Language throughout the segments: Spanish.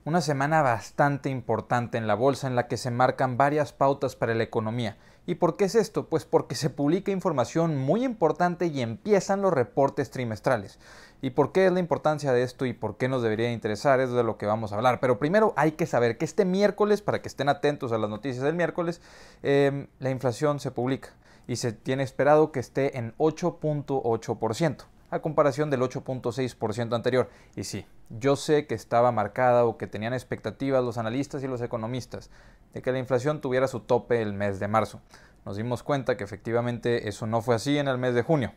Una semana bastante importante en la bolsa en la que se marcan varias pautas para la economía. ¿Y por qué es esto? Pues porque se publica información muy importante y empiezan los reportes trimestrales. ¿Y por qué es la importancia de esto y por qué nos debería interesar? Es de lo que vamos a hablar. Pero primero hay que saber que este miércoles, para que estén atentos a las noticias del miércoles, la inflación se publica y se tiene esperado que esté en 8.8%. A comparación del 8.6% anterior. Y sí, yo sé que estaba marcada o que tenían expectativas los analistas y los economistas de que la inflación tuviera su tope el mes de marzo. Nos dimos cuenta que efectivamente eso no fue así en el mes de junio.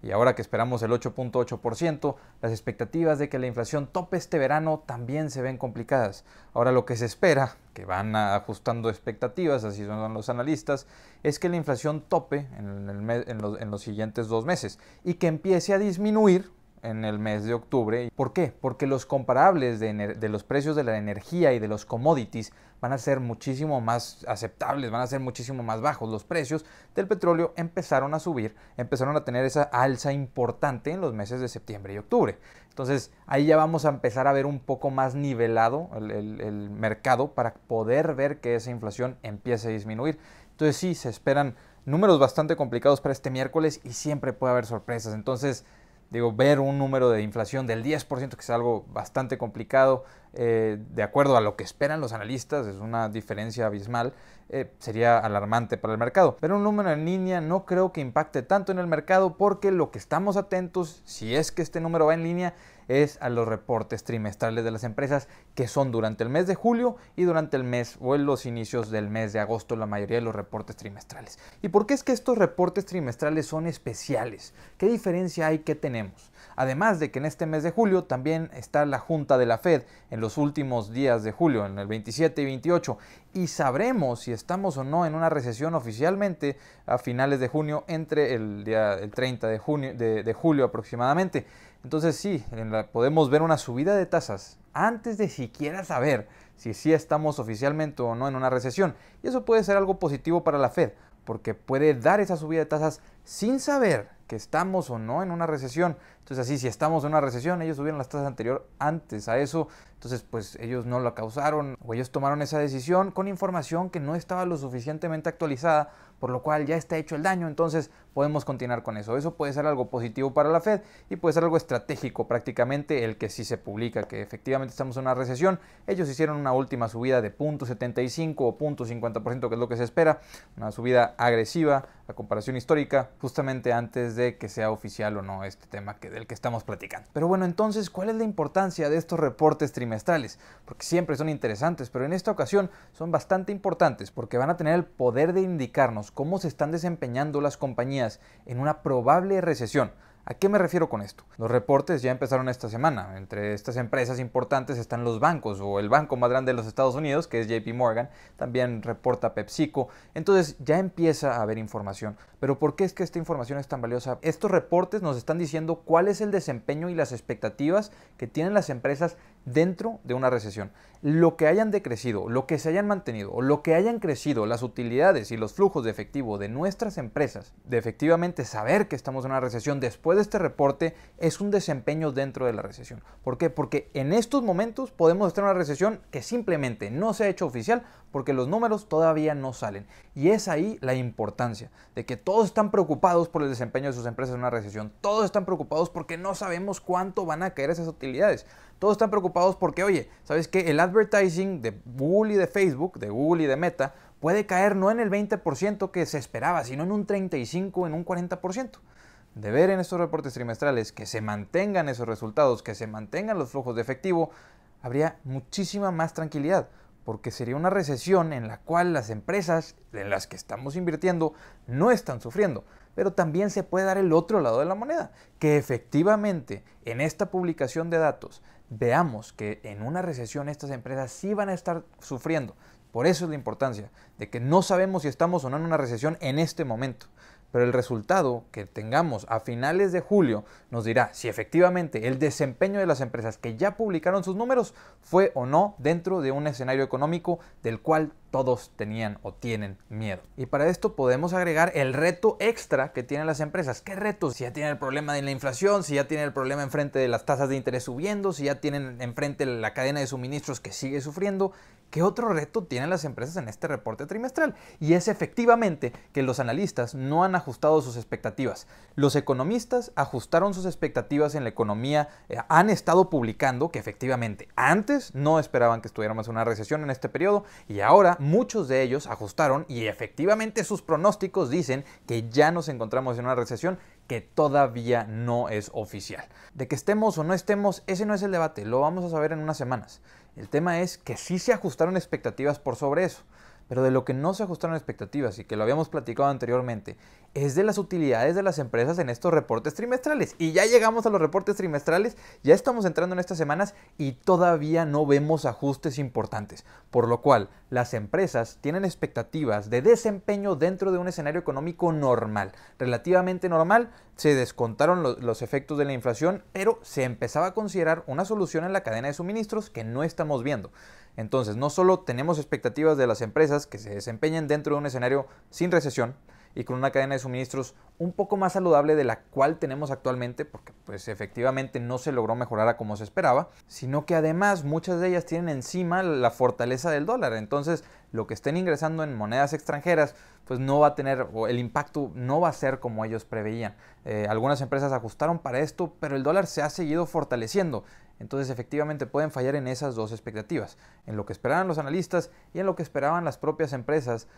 Y ahora que esperamos el 8.8%, las expectativas de que la inflación tope este verano también se ven complicadas. Ahora lo que se espera, que van ajustando expectativas, así son los analistas, es que la inflación tope en los siguientes 2 meses y que empiece a disminuir en el mes de octubre. ¿Por qué? Porque los comparables de los precios de la energía y de los commodities van a ser muchísimo más aceptables, van a ser muchísimo más bajos. Los precios del petróleo empezaron a subir, empezaron a tener esa alza importante en los meses de septiembre y octubre. Entonces ahí ya vamos a empezar a ver un poco más nivelado el mercado para poder ver que esa inflación empiece a disminuir. Entonces sí, se esperan números bastante complicados para este miércoles y siempre puede haber sorpresas. Entonces, ver un número de inflación del 10%, que es algo bastante complicado, de acuerdo a lo que esperan los analistas, es una diferencia abismal, sería alarmante para el mercado. Pero un número en línea no creo que impacte tanto en el mercado porque lo que estamos atentos, si es que este número va en línea, es a los reportes trimestrales de las empresas que son durante el mes de julio y durante el mes o en los inicios del mes de agosto la mayoría de los reportes trimestrales. ¿Y por qué es que estos reportes trimestrales son especiales? ¿Qué diferencia hay que tenemos? Además de que en este mes de julio también está la Junta de la Fed en los últimos días de julio, en el 27 y 28, y sabremos si estamos o no en una recesión oficialmente a finales de junio, entre el 30 de julio aproximadamente. Entonces sí, podemos ver una subida de tasas antes de siquiera saber si sí estamos oficialmente o no en una recesión. Y eso puede ser algo positivo para la Fed, porque puede dar esa subida de tasas sin saber que estamos o no en una recesión. Entonces así, si estamos en una recesión, ellos subieron las tasas antes a eso, entonces pues ellos no lo causaron o ellos tomaron esa decisión con información que no estaba lo suficientemente actualizada, por lo cual ya está hecho el daño. Entonces podemos continuar con eso. Eso puede ser algo positivo para la Fed y puede ser algo estratégico prácticamente el que si se publica que efectivamente estamos en una recesión. Ellos hicieron una última subida de 0.75 o 0.50%, que es lo que se espera, una subida agresiva a comparación histórica, justamente antes de que sea oficial o no este tema del que estamos platicando. Pero bueno, entonces, ¿cuál es la importancia de estos reportes trimestrales? Porque siempre son interesantes, pero en esta ocasión son bastante importantes porque van a tener el poder de indicarnos cómo se están desempeñando las compañías en una probable recesión. ¿A qué me refiero con esto? Los reportes ya empezaron esta semana. Entre estas empresas importantes están los bancos, o el banco más grande de los Estados Unidos, que es JP Morgan, también reporta PepsiCo. Entonces ya empieza a haber información. Pero ¿por qué es que esta información es tan valiosa? Estos reportes nos están diciendo cuál es el desempeño y las expectativas que tienen las empresas dentro de una recesión. Lo que hayan decrecido, lo que se hayan mantenido o lo que hayan crecido las utilidades y los flujos de efectivo de nuestras empresas, de efectivamente saber que estamos en una recesión después de este reporte, es un desempeño dentro de la recesión. ¿Por qué? Porque en estos momentos podemos estar en una recesión que simplemente no se ha hecho oficial porque los números todavía no salen. Y es ahí la importancia de que todos están preocupados por el desempeño de sus empresas en una recesión. Todos están preocupados porque no sabemos cuánto van a caer esas utilidades. Todos están preocupados porque, oye, ¿sabes qué? El advertising de Google y de Facebook, de Google y de Meta, puede caer no en el 20% que se esperaba, sino en un 35% o en un 40%. De ver en estos reportes trimestrales que se mantengan esos resultados, que se mantengan los flujos de efectivo, habría muchísima más tranquilidad, porque sería una recesión en la cual las empresas en las que estamos invirtiendo no están sufriendo. Pero también se puede dar el otro lado de la moneda, que efectivamente en esta publicación de datos veamos que en una recesión estas empresas sí van a estar sufriendo. Por eso es la importancia de que no sabemos si estamos o no en una recesión en este momento. pero el resultado que tengamos a finales de julio nos dirá si efectivamente el desempeño de las empresas que ya publicaron sus números fue o no dentro de un escenario económico del cual todos tenían o tienen miedo. Y para esto podemos agregar el reto extra que tienen las empresas. ¿Qué retos? Si ya tienen el problema de la inflación, si ya tienen el problema enfrente de las tasas de interés subiendo, si ya tienen enfrente la cadena de suministros que sigue sufriendo, ¿qué otro reto tienen las empresas en este reporte trimestral? Y es efectivamente que los analistas no han ajustado sus expectativas. Los economistas ajustaron sus expectativas en la economía, han estado publicando que efectivamente antes no esperaban que estuviéramos en una recesión en este periodo y ahora muchos de ellos ajustaron y efectivamente sus pronósticos dicen que ya nos encontramos en una recesión que todavía no es oficial. De que estemos o no estemos, ese no es el debate, lo vamos a saber en unas semanas. El tema es que sí se ajustaron expectativas por sobre eso, pero de lo que no se ajustaron expectativas y que lo habíamos platicado anteriormente es de las utilidades de las empresas en estos reportes trimestrales. Y ya llegamos a los reportes trimestrales, ya estamos entrando en estas semanas y todavía no vemos ajustes importantes, por lo cual las empresas tienen expectativas de desempeño dentro de un escenario económico normal, relativamente normal. Se descontaron los efectos de la inflación, pero se empezaba a considerar una solución en la cadena de suministros que no estamos viendo. Entonces, no solo tenemos expectativas de las empresas que se desempeñen dentro de un escenario sin recesión y con una cadena de suministros un poco más saludable de la cual tenemos actualmente, porque pues efectivamente no se logró mejorar a como se esperaba, sino que además muchas de ellas tienen encima la fortaleza del dólar. Entonces, lo que estén ingresando en monedas extranjeras pues no va a tener, o el impacto no va a ser como ellos preveían. Algunas empresas ajustaron para esto, pero el dólar se ha seguido fortaleciendo. Entonces efectivamente pueden fallar en esas dos expectativas, en lo que esperaban los analistas y en lo que esperaban las propias empresas.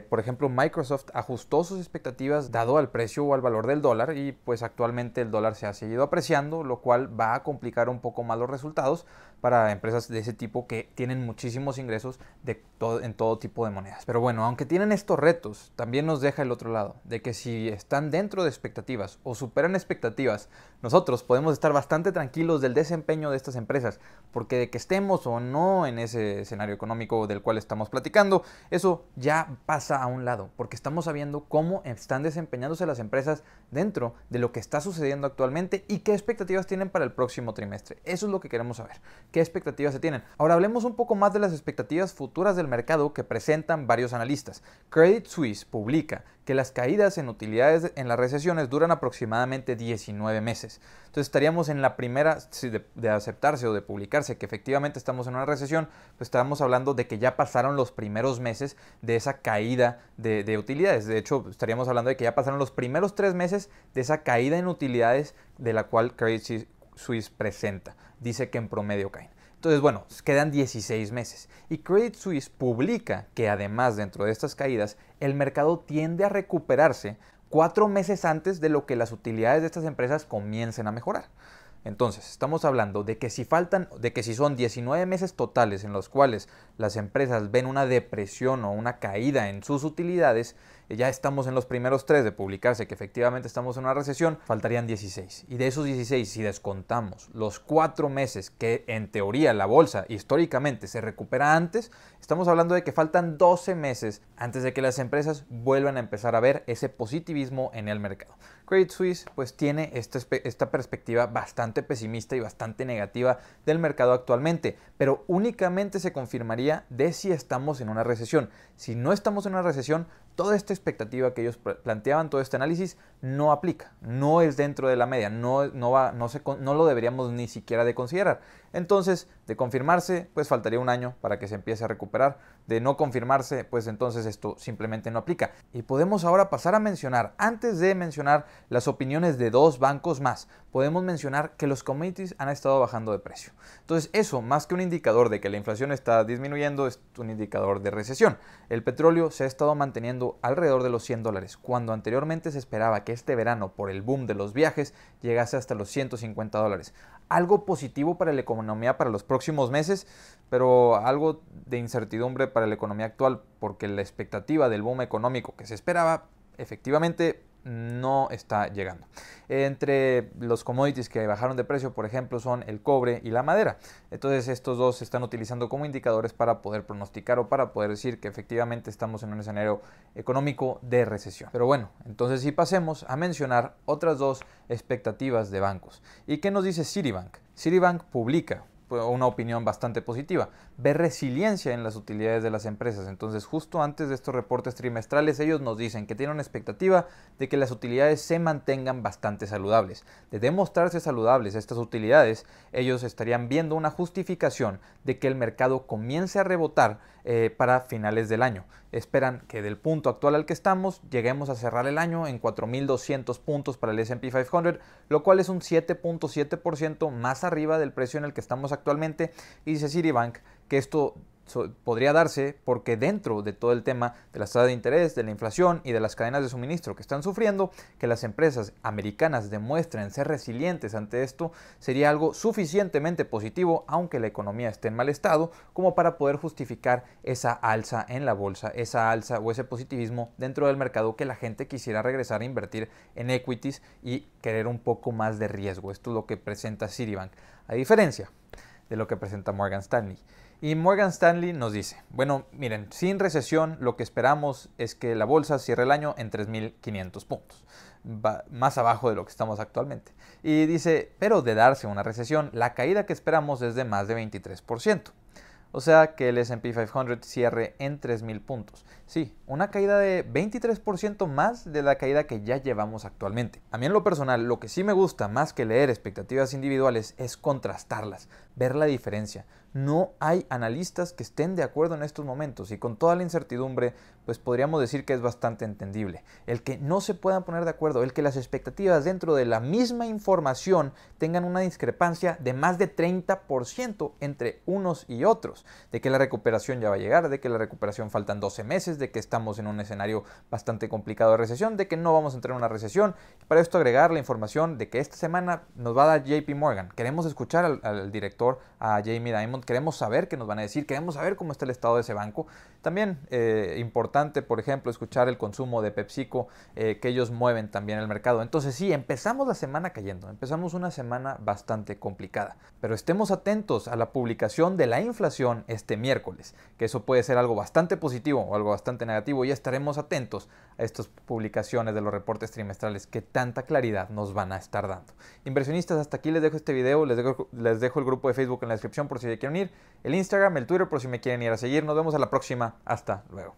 Por ejemplo, Microsoft ajustó sus expectativas dado al precio o al valor del dólar y pues actualmente el dólar se ha seguido apreciando, lo cual va a complicar un poco más los resultados para empresas de ese tipo que tienen muchísimos ingresos en todo tipo de monedas. Pero bueno, aunque tienen estos retos, también nos deja el otro lado, de que si están dentro de expectativas o superan expectativas, nosotros podemos estar bastante tranquilos del desempeño de estas empresas, porque de que estemos o no en ese escenario económico del cual estamos platicando, eso ya pasa a un lado, porque estamos sabiendo cómo están desempeñándose las empresas dentro de lo que está sucediendo actualmente y qué expectativas tienen para el próximo trimestre. Eso es lo que queremos saber. ¿Qué expectativas se tienen? Ahora hablemos un poco más de las expectativas futuras del mercado que presentan varios analistas. Credit Suisse publica que las caídas en utilidades en las recesiones duran aproximadamente 19 meses. Entonces estaríamos en la primera, de aceptarse o de publicarse que efectivamente estamos en una recesión, pues estábamos hablando de que ya pasaron los primeros meses de esa caída de utilidades. De hecho, estaríamos hablando de que ya pasaron los primeros 3 meses de esa caída en utilidades de la cual Credit Suisse presenta. Dice que en promedio caen. Entonces, bueno, quedan 16 meses. Y Credit Suisse publica que además dentro de estas caídas, el mercado tiende a recuperarse 4 meses antes de lo que las utilidades de estas empresas comiencen a mejorar. Entonces, estamos hablando de que si son 19 meses totales en los cuales las empresas ven una depresión o una caída en sus utilidades, ya estamos en los primeros 3 de publicarse que efectivamente estamos en una recesión, faltarían 16. Y de esos 16, si descontamos los 4 meses que en teoría la bolsa históricamente se recupera antes, estamos hablando de que faltan 12 meses antes de que las empresas vuelvan a empezar a ver ese positivismo en el mercado. Credit Suisse pues tiene esta perspectiva bastante pesimista y bastante negativa del mercado actualmente, pero únicamente se confirmaría de si estamos en una recesión. Si no estamos en una recesión, toda esta expectativa que ellos planteaban, todo este análisis, no aplica, no es dentro de la media, no lo deberíamos ni siquiera de considerar. Entonces, de confirmarse, pues faltaría un año para que se empiece a recuperar. De no confirmarse, pues entonces esto simplemente no aplica. Y podemos ahora pasar a mencionar, antes de mencionar las opiniones de 2 bancos más, podemos mencionar que los commodities han estado bajando de precio. Entonces eso, más que un indicador de que la inflación está disminuyendo, es un indicador de recesión. El petróleo se ha estado manteniendo alrededor de los $100, cuando anteriormente se esperaba que este verano, por el boom de los viajes, llegase hasta los $150. Algo positivo para la economía para los próximos meses, pero algo de incertidumbre para la economía actual, porque la expectativa del boom económico que se esperaba, efectivamente, no está llegando. Entre los commodities que bajaron de precio, por ejemplo, son el cobre y la madera. Entonces estos dos se están utilizando como indicadores para poder pronosticar o para poder decir que efectivamente estamos en un escenario económico de recesión. Pero bueno, entonces sí pasemos a mencionar otras dos expectativas de bancos. ¿Y qué nos dice Citibank? Citibank publica una opinión bastante positiva, ve resiliencia en las utilidades de las empresas. Entonces justo antes de estos reportes trimestrales ellos nos dicen que tienen una expectativa de que las utilidades se mantengan bastante saludables. De demostrarse saludables estas utilidades, ellos estarían viendo una justificación de que el mercado comience a rebotar para finales del año. Esperan que del punto actual al que estamos lleguemos a cerrar el año en 4.200 puntos para el S&P 500, lo cual es un 7.7% más arriba del precio en el que estamos actualmente, y dice Citibank que esto podría darse porque dentro de todo el tema de la tasa de interés, de la inflación y de las cadenas de suministro que están sufriendo, que las empresas americanas demuestren ser resilientes ante esto sería algo suficientemente positivo, aunque la economía esté en mal estado, como para poder justificar esa alza en la bolsa, esa alza o ese positivismo dentro del mercado, que la gente quisiera regresar a invertir en equities y querer un poco más de riesgo. Esto es lo que presenta Citibank, a diferencia de lo que presenta Morgan Stanley. Y Morgan Stanley nos dice, bueno, miren, sin recesión lo que esperamos es que la bolsa cierre el año en 3.500 puntos, más abajo de lo que estamos actualmente. Y dice, pero de darse una recesión, la caída que esperamos es de más de 23%. O sea que el S&P 500 cierre en 3.000 puntos. Sí, una caída de 23% más de la caída que ya llevamos actualmente. A mí en lo personal, lo que sí me gusta más que leer expectativas individuales es contrastarlas, ver la diferencia. No hay analistas que estén de acuerdo en estos momentos, y con toda la incertidumbre, pues podríamos decir que es bastante entendible. El que no se puedan poner de acuerdo, el que las expectativas dentro de la misma información tengan una discrepancia de más de 30% entre unos y otros, de que la recuperación ya va a llegar, de que la recuperación faltan 12 meses, de que estamos en un escenario bastante complicado de recesión, de que no vamos a entrar en una recesión. Y para esto agregar la información de que esta semana nos va a dar JP Morgan. Queremos escuchar al director, a Jamie Dimon, queremos saber qué nos van a decir, queremos saber cómo está el estado de ese banco. También importante, por ejemplo, escuchar el consumo de PepsiCo, que ellos mueven también el mercado. Entonces sí, empezamos la semana cayendo, empezamos una semana bastante complicada, pero estemos atentos a la publicación de la inflación este miércoles, que eso puede ser algo bastante positivo o algo bastante negativo, y estaremos atentos a estas publicaciones de los reportes trimestrales que tanta claridad nos van a estar dando. Inversionistas, hasta aquí les dejo este video, les dejo el grupo de Facebook en la descripción por si se quieren unir, el Instagram, el Twitter por si me quieren ir a seguir. Nos vemos a la próxima, hasta luego.